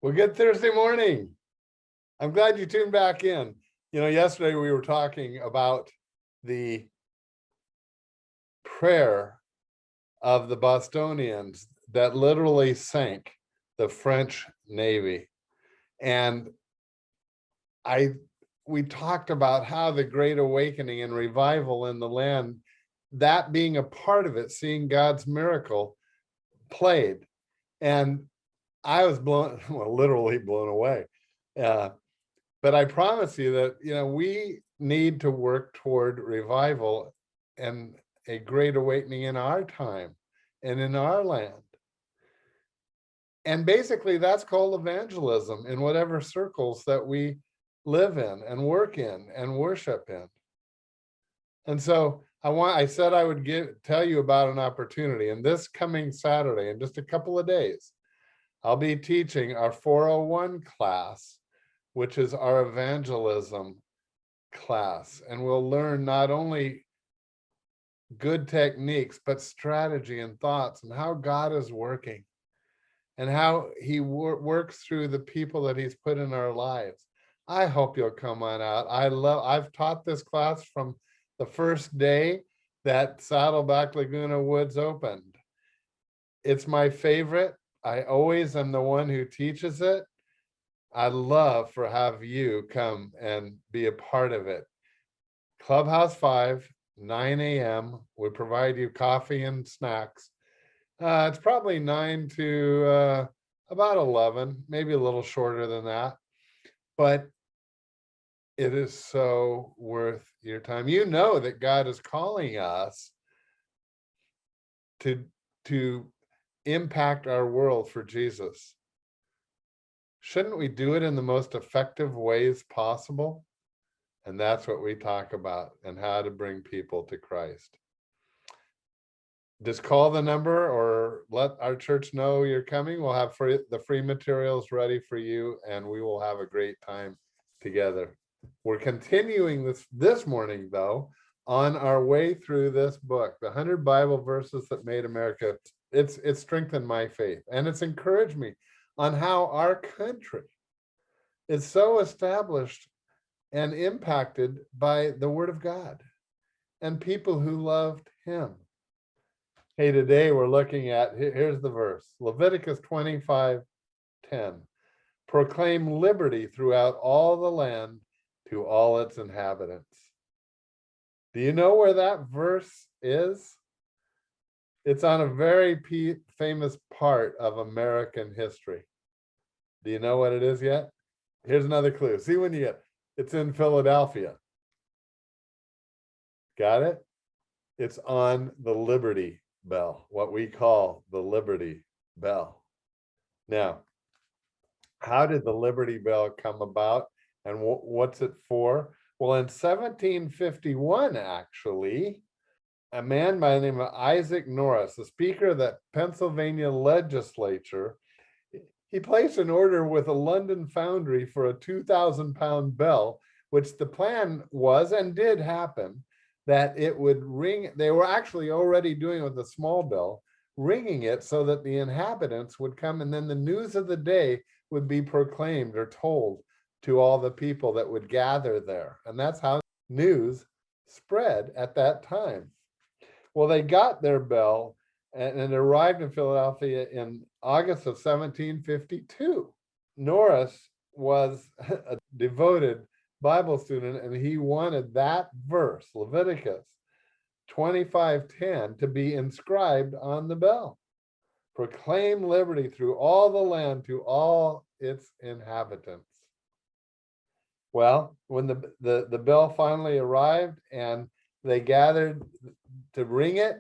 Well, good Thursday morning. I'm glad you tuned back in. Yesterday we were talking about the prayer of the Bostonians that literally sank the French Navy. And we talked about how the Great Awakening and revival in the land, that being a part of it, seeing God's miracle played. And I was literally blown away. But I promise you that, we need to work toward revival and a great awakening in our time and in our land. And basically that's called evangelism in whatever circles that we live in and work in and worship in. And so I said I would tell you about an opportunity, and this coming Saturday, in just a couple of days, I'll be teaching our 401 class, which is our evangelism class. And we'll learn not only good techniques, but strategy and thoughts and how God is working and how he works through the people that he's put in our lives. I hope you'll come on out. I've taught this class from the first day that Saddleback Laguna Woods opened. It's my favorite. I always am the one who teaches it. I'd love for have you come and be a part of it. Clubhouse 5, 9 a.m. We provide you coffee and snacks. It's probably 9 to about 11, maybe a little shorter than that. But it is so worth your time. You know that God is calling us to impact our world for Jesus. Shouldn't we do it in the most effective ways possible? And that's what we talk about, and how to bring people to Christ. Just call the number or let our church know you're coming. We'll have the free materials ready for you, and we will have a great time together. We're continuing this morning, though, on our way through this book, the 100 Bible verses that made America. It's strengthened my faith, and it's encouraged me on how our country is so established and impacted by the Word of God and people who loved him. Hey, today we're looking at, here's the verse, Leviticus 25:10. Proclaim liberty throughout all the land to all its inhabitants. Do you know where that verse is? It's on a very famous part of American history. Do you know what it is yet? Here's another clue. See when you get it. It's in Philadelphia. Got it? It's on the Liberty Bell, what we call the Liberty Bell. Now, how did the Liberty Bell come about, and what's it for? Well, in 1751, actually, a man by the name of Isaac Norris, the Speaker of the Pennsylvania legislature, he placed an order with a London foundry for a 2,000-pound bell, which the plan was and did happen, that it would ring. They were actually already doing it with a small bell, ringing it so that the inhabitants would come, and then the news of the day would be proclaimed or told to all the people that would gather there. And that's how news spread at that time. Well, they got their bell and it arrived in Philadelphia in August of 1752. Norris was a devoted Bible student, and he wanted that verse, Leviticus 25:10, to be inscribed on the bell. Proclaim liberty through all the land to all its inhabitants. Well, when the bell finally arrived and they gathered to ring it,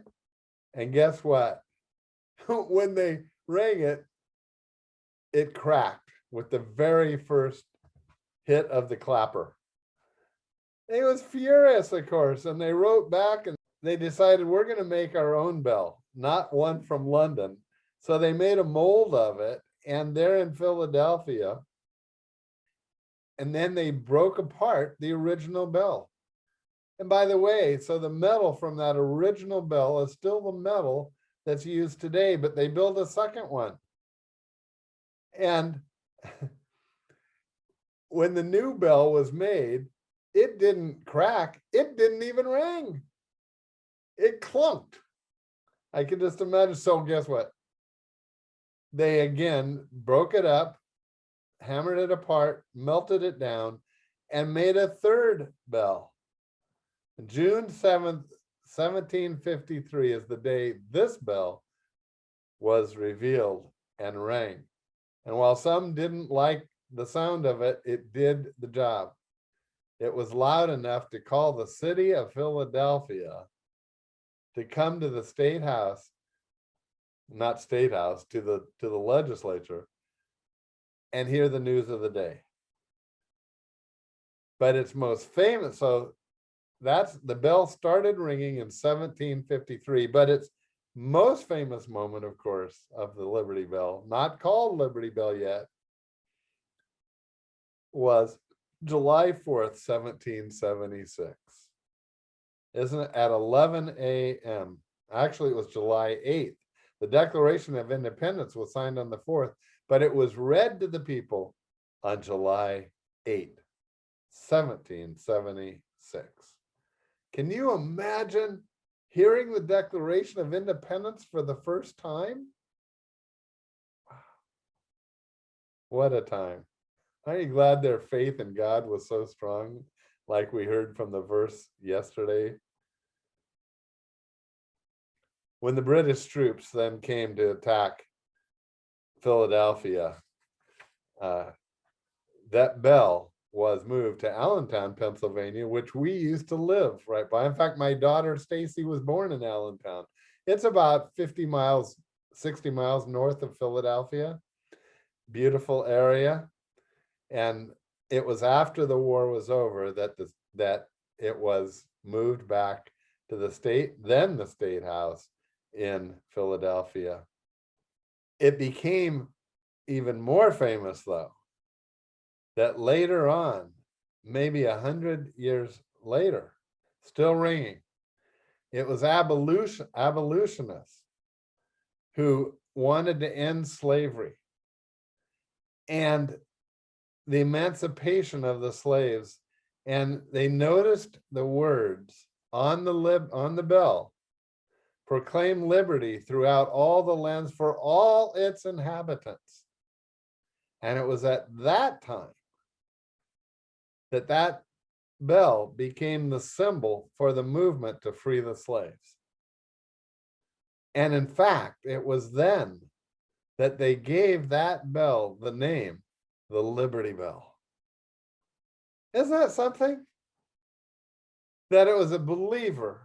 and guess what? When they rang it, it cracked with the very first hit of the clapper. He was furious, of course, and they wrote back and they decided, we're going to make our own bell, not one from London. So they made a mold of it, and they're in Philadelphia. And then they broke apart the original bell. And by the way, so the metal from that original bell is still the metal that's used today, but they built a second one. And when the new bell was made, it didn't crack. It didn't even ring. It clunked. I can just imagine. So guess what? They again broke it up, hammered it apart, melted it down, and made a third bell. June 7th, 1753 is the day this bell was revealed and rang. And while some didn't like the sound of it, it did the job. It was loud enough to call the city of Philadelphia to come to the state house, not state house, to the legislature and hear the news of the day. But it's most famous, so that's the bell started ringing in 1753, but its most famous moment, of course, of the Liberty Bell, not called Liberty Bell yet, was July 4th, 1776. Isn't it? At 11 a.m. Actually, it was July 8th. The Declaration of Independence was signed on the 4th, but it was read to the people on July 8th, 1776. Can you imagine hearing the Declaration of Independence for the first time? Wow. What a time. Aren't you glad their faith in God was so strong, like we heard from the verse yesterday? When the British troops then came to attack Philadelphia, that bell was moved to Allentown, Pennsylvania, which we used to live right by. In fact, my daughter Stacy was born in Allentown. It's about 50 miles, 60 miles north of Philadelphia. Beautiful area. And it was after the war was over that it was moved back to the state, then the State House in Philadelphia. It became even more famous, though, that later on, maybe 100 years later, still ringing, it was abolitionists who wanted to end slavery and the emancipation of the slaves, and they noticed the words on the bell, proclaim liberty throughout all the lands for all its inhabitants. And it was at that time that bell became the symbol for the movement to free the slaves. And in fact, it was then that they gave that bell the name, the Liberty Bell. Isn't that something? That it was a believer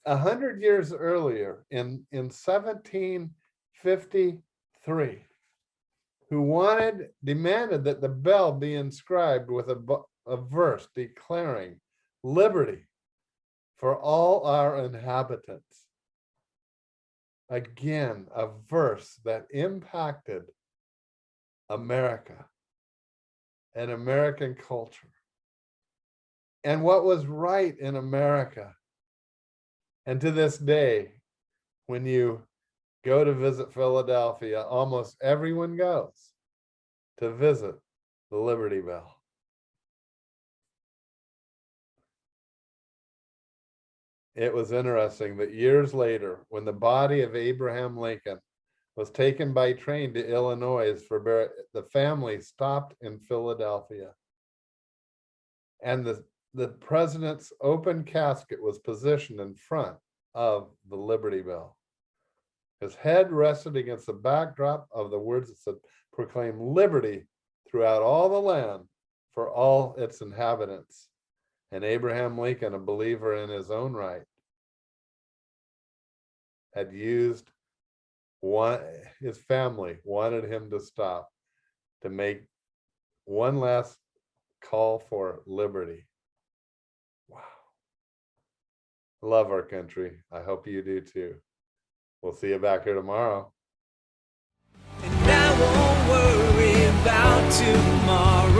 100 years earlier in 1753 who demanded that the bell be inscribed with a verse declaring liberty for all our inhabitants. Again, a verse that impacted America and American culture and what was right in America. And to this day, when you go to visit Philadelphia, almost everyone goes to visit the Liberty Bell. It was interesting that years later, when the body of Abraham Lincoln was taken by train to Illinois for burial, the family stopped in Philadelphia. And the president's open casket was positioned in front of the Liberty Bell. His head rested against the backdrop of the words that said, proclaim liberty throughout all the land for all its inhabitants. And Abraham Lincoln, a believer in his own right, had used his family wanted him to stop to make one last call for liberty. Wow. Love our country. I hope you do too. We'll see you back here tomorrow. And I won't worry about tomorrow.